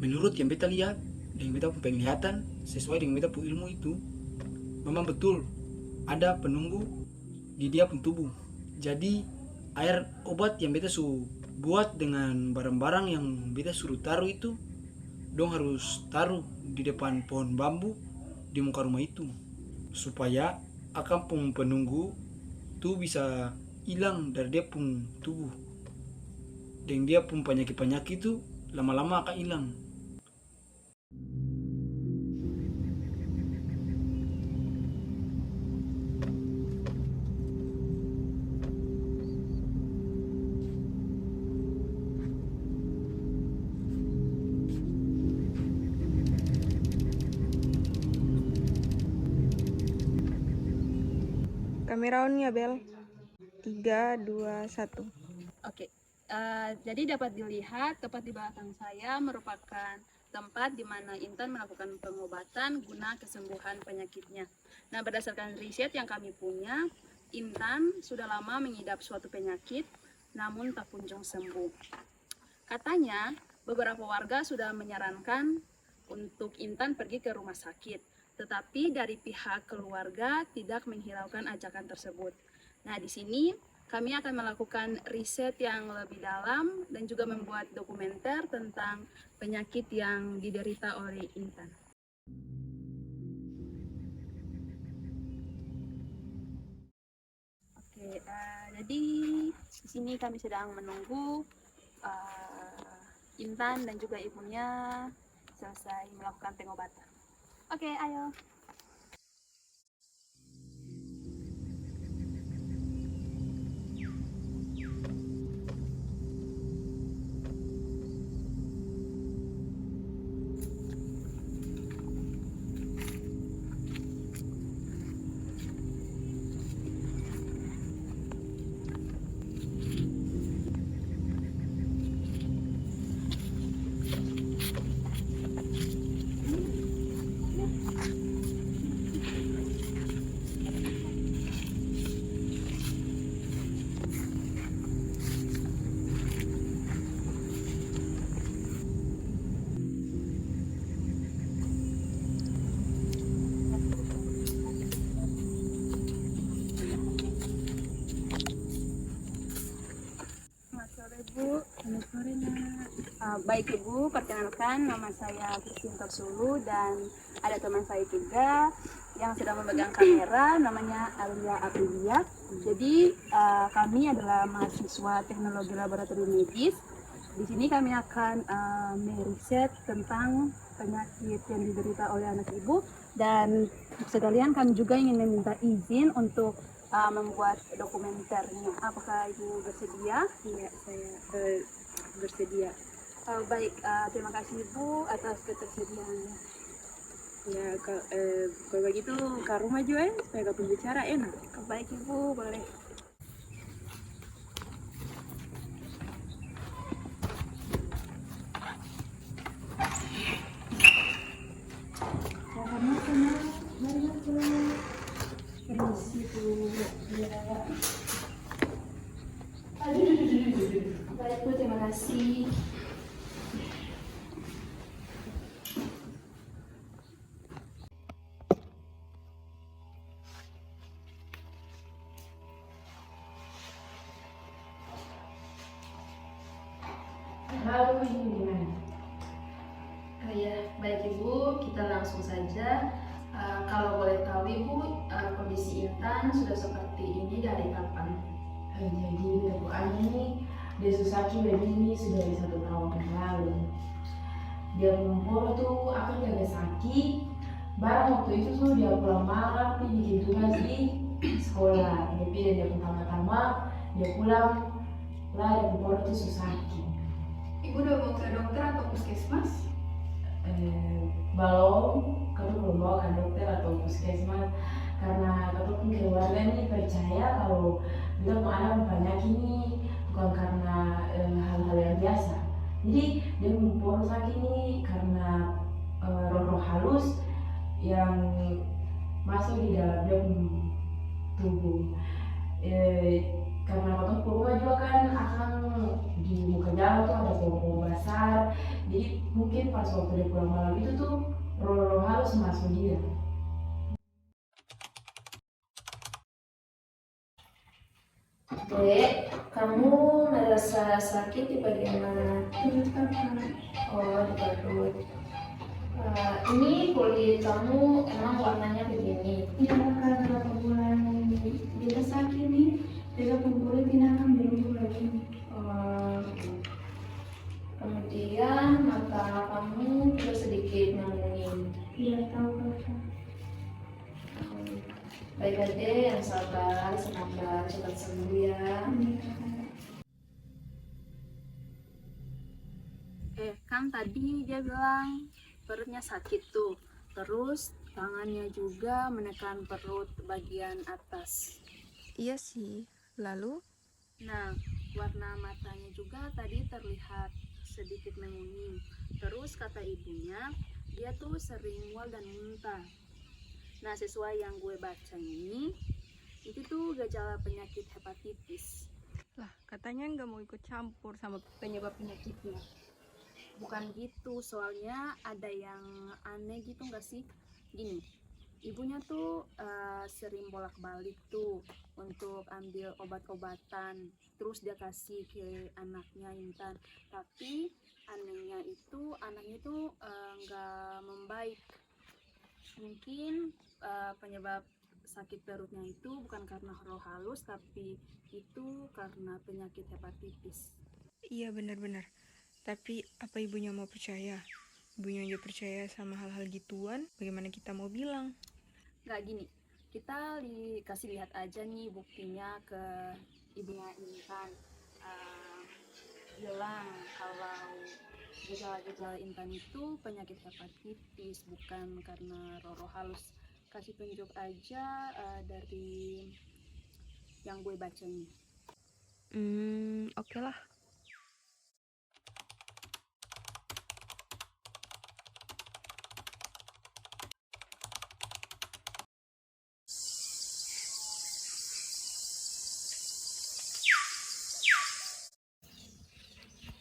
menurut yang beta lihat dengan beta pun penglihatan sesuai dengan beta pun ilmu itu, memang betul ada penunggu di dia pun tubuh. Jadi air obat yang beta su buat dengan barang-barang yang beta suruh taruh itu, dong harus taruh di depan pohon bambu di muka rumah itu, supaya akan pun penunggu tuh bisa hilang dari dia pun tubuh, dan dia pun penyakit-penyakit itu lama-lama akan hilang. Kamera on ya Bel. 3, 2, 1. Oke, jadi dapat dilihat tepat di belakang saya merupakan tempat di mana Intan melakukan pengobatan guna kesembuhan penyakitnya. Nah, berdasarkan riset yang kami punya, Intan sudah lama mengidap suatu penyakit, namun tak kunjung sembuh. Katanya, beberapa warga sudah menyarankan untuk Intan pergi ke rumah sakit, tetapi dari pihak keluarga tidak menghiraukan ajakan tersebut. Nah, di sini kami akan melakukan riset yang lebih dalam dan juga membuat dokumenter tentang penyakit yang diderita oleh Intan. Oke, jadi di sini kami sedang menunggu Intan dan juga ibunya selesai melakukan pengobatan. Oke, ayo. Bu, selamat sore Nak. Baik Ibu, perkenalkan nama saya Christine Torsulu dan ada teman saya juga yang sedang memegang kamera, namanya Alia Aprilia. Jadi kami adalah mahasiswa teknologi laboratorium medis. Di sini kami akan meriset tentang penyakit yang diderita oleh anak ibu, dan sekalian kami juga ingin meminta izin untuk membuat dokumenternya. Apakah Ibu bersedia? Iya, saya bersedia. Baik, terima kasih Ibu atas ketersediaannya. Ya, kalau begitu ke rumah juga ya, supaya gak berbicara enak. Baik Ibu, boleh. Baik Bu, terima kasih. Halo, ini gimana? Ya, baik Ibu, kita langsung saja. Kalau boleh tahu Ibu, kondisi Intan sudah seperti ini dari kapan? Jadi aku ini dia Susaki begini sudah dari 1 tahun yang lalu. Dia ngumpul tuh akan jaga sakit. Barang waktu itu tuh dia pulang malam, dia bikin tugas di sekolah. Dia pertama-tama dia pulang lah dia ngumpul tuh Susaki. Ibu udah mau ke dokter atau puskesmas? Belum, kamu belum bawa ke dokter atau puskesmas karena kamu pun keluarga ini percaya kalau kita mau anak penyakit ini bukan karena hal-hal yang biasa. Jadi dia memporos sakit ini karena roh-roh halus yang masuk di dalam dia tubuh. karena waktu keluar juga kan akan di muka jalan tuh ada pohon besar, jadi mungkin pas waktu dia pulang malam itu tuh roh-roh halus masuk dia. Dek, kamu merasa sakit di bagian mana? Oh, di perut. Ini kulit kamu emang warnanya begini? Ya, karena beberapa bulan dia sakit nih, dia kulit tidak akan berubah lagi. Kemudian mata kamu juga sedikit menguning. Dia tahu kakak. Baik deh, yang sabar, semoga cepat sembuh ya. Kan tadi dia bilang perutnya sakit tuh, terus tangannya juga menekan perut bagian atas. Iya sih. Lalu? Nah, warna matanya juga tadi terlihat sedikit menguning. Terus kata ibunya, dia tuh sering mual dan muntah. Nah, sesuai yang gue baca ini, itu tuh gejala penyakit hepatitis. Lah, katanya nggak mau ikut campur sama penyebab penyakitnya. Bukan gitu, soalnya ada yang aneh gitu nggak sih? Gini, ibunya tuh sering bolak-balik tuh untuk ambil obat-obatan, terus dia kasih ke anaknya Intan. Tapi anehnya itu anaknya tuh nggak membaik. Mungkin penyebab sakit perutnya itu bukan karena roh halus, tapi itu karena penyakit hepatitis. Iya, benar-benar. Tapi apa ibunya mau percaya? Ibunya aja percaya sama hal-hal gituan, bagaimana kita mau bilang? Nggak gini, kita kasih lihat aja nih buktinya ke ibunya Intan. Bilang kalau gejala-gejala Intan itu penyakit hepatitis, bukan karena roh halus. Kasih tunjuk aja dari yang gue baca ini. Oke lah.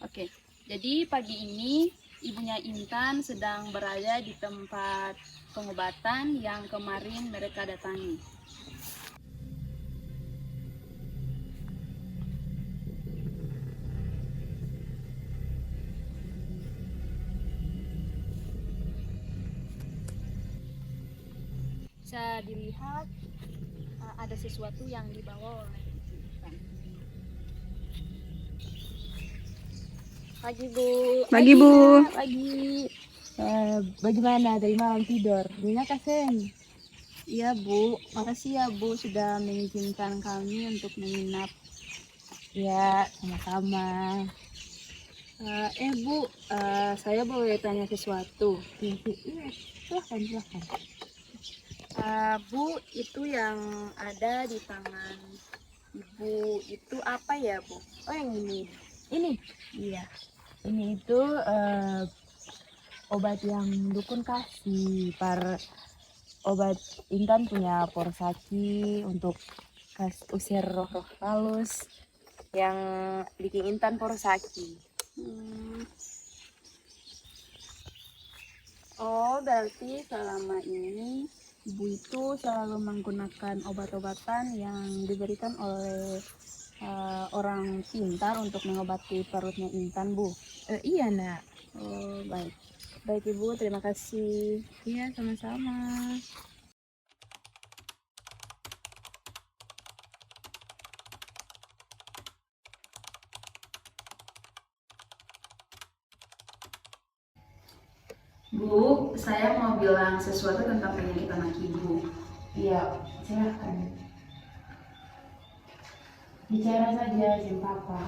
Oke, jadi pagi ini ibunya Intan sedang berada di tempat pengobatan yang kemarin mereka datangi. Bisa dilihat ada sesuatu yang dibawa oleh Intan. Pagi Bu. Pagi, Bu. Nak, pagi. Bagaimana dari malam tidur? Dunia kasihan. Iya Bu, makasih ya Bu sudah mengizinkan kami untuk menginap. Ya, sama-sama. Bu, saya boleh tanya sesuatu. Iya, silahkan. Bu, itu yang ada di tangan Ibu itu apa ya Bu? Oh, yang ini. Ini? Iya. Ini itu obat yang dukun kasih. Obat Intan punya porsaki untuk usir roh-roh halus yang bikin Intan porsaki. Oh, berarti selama ini Ibu itu selalu menggunakan obat-obatan yang diberikan oleh orang pintar untuk mengobati perutnya Intan, Bu. Iya, Nak. Oh, baik. Baik Ibu, terima kasih. Iya, sama-sama. Bu, saya mau bilang sesuatu tentang penyakit anak ibu. Iya, silahkan. Bicara saja, Jeng Papa.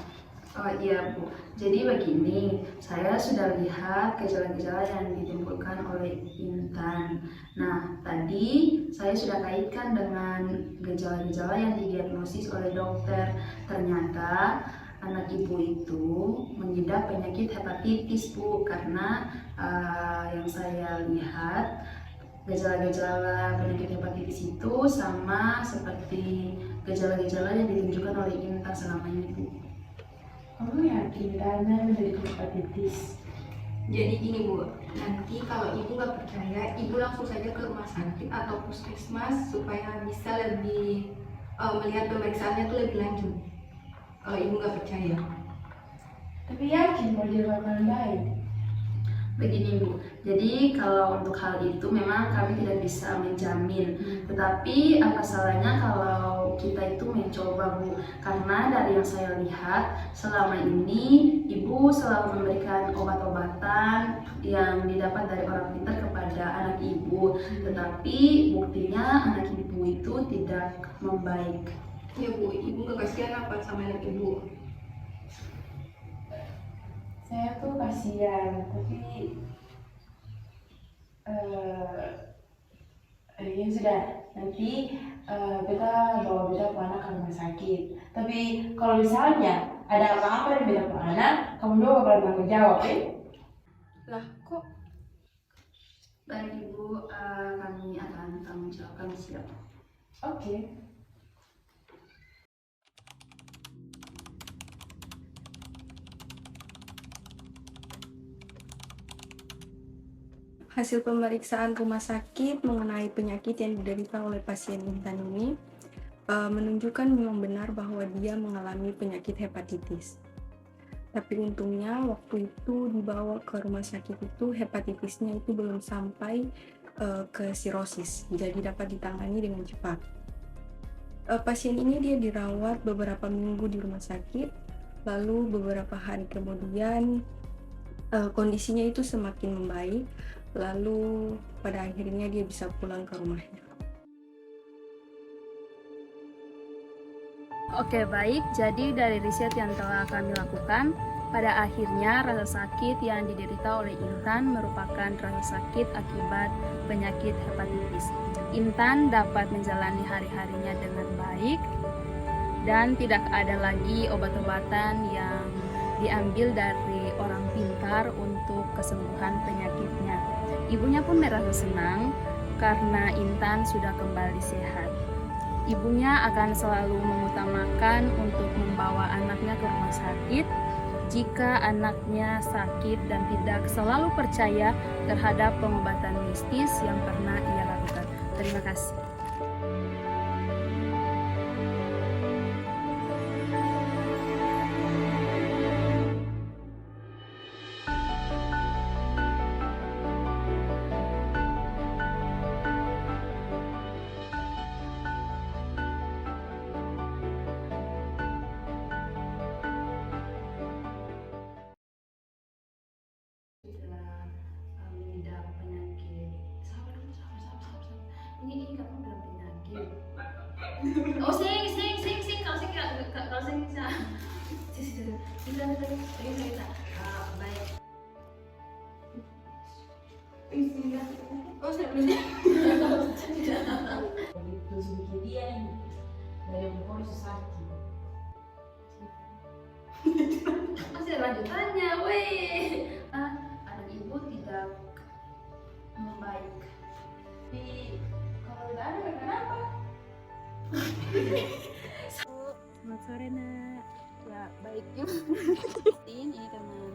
Oh iya Bu, jadi begini, saya sudah lihat gejala-gejala yang ditimbulkan oleh Intan. Nah, tadi saya sudah kaitkan dengan gejala-gejala yang didiagnosis oleh dokter. Ternyata anak ibu itu mengidap penyakit hepatitis Bu, karena yang saya lihat gejala-gejala penyakit hepatitis itu sama seperti gejala-gejala yang ditunjukkan oleh Intan selama ini, Bu. Kamu yakin Dana menderita hepatitis? Jadi gini Bu, nanti kalau ibu nggak percaya, ibu langsung saja ke rumah sakit atau puskesmas supaya bisa lebih melihat pemeriksaannya itu lebih lanjut. Kalau ibu nggak percaya. Tapi yakin kalau dia bakalan baik? Begini Bu, jadi kalau untuk hal itu memang kami tidak bisa menjamin, tetapi apa salahnya kalau kita itu mencoba Bu, karena dari yang saya lihat selama ini Ibu selalu memberikan obat-obatan yang didapat dari orang pintar kepada anak Ibu, tetapi buktinya anak Ibu itu tidak membaik. Ya Bu, ibu nggak kasihan apa sama anak ibu? Saya tuh kasihan, tapi ya sudah, nanti kita bawa beta ke anak ke rumah sakit. Tapi kalau misalnya ada apa-apa dengan beta ke anak, kamu dua bakalan tanggung jawab, Lah kok Baik Ibu, kami akan tanggung jawab, kami siap. Oke. hasil pemeriksaan rumah sakit mengenai penyakit yang diderita oleh pasien Intan ini menunjukkan memang benar bahwa dia mengalami penyakit hepatitis. Tapi untungnya waktu itu dibawa ke rumah sakit itu hepatitisnya itu belum sampai ke sirosis, jadi dapat ditangani dengan cepat. Pasien ini dia dirawat beberapa minggu di rumah sakit, lalu beberapa hari kemudian kondisinya itu semakin membaik, lalu pada akhirnya dia bisa pulang ke rumahnya. Oke, baik. Jadi dari riset yang telah kami lakukan, pada akhirnya rasa sakit yang diderita oleh Intan merupakan rasa sakit akibat penyakit hepatitis. Intan dapat menjalani hari-harinya dengan baik dan tidak ada lagi obat-obatan yang diambil dari orang pintar untuk kesembuhan penyakitnya. Ibunya pun merasa senang karena Intan sudah kembali sehat. Ibunya akan selalu mengutamakan untuk membawa anaknya ke rumah sakit jika anaknya sakit dan tidak selalu percaya terhadap pengobatan mistis yang pernah ia lakukan. Terima kasih. Setelah mengidap penyakit, sabar, ini kamu bilang penyakit. Oh sing kalau sing bisa. Bisa. Baik. Oh saya belum. Begitu sedikit dia ini dari umur sakit. Masih ada lanjutannya, weh. Anak ibu tidak membaik. Tapi kalau tidak ada kenapa? Selamat sore, Nak. Ya, baik juga. Ini karena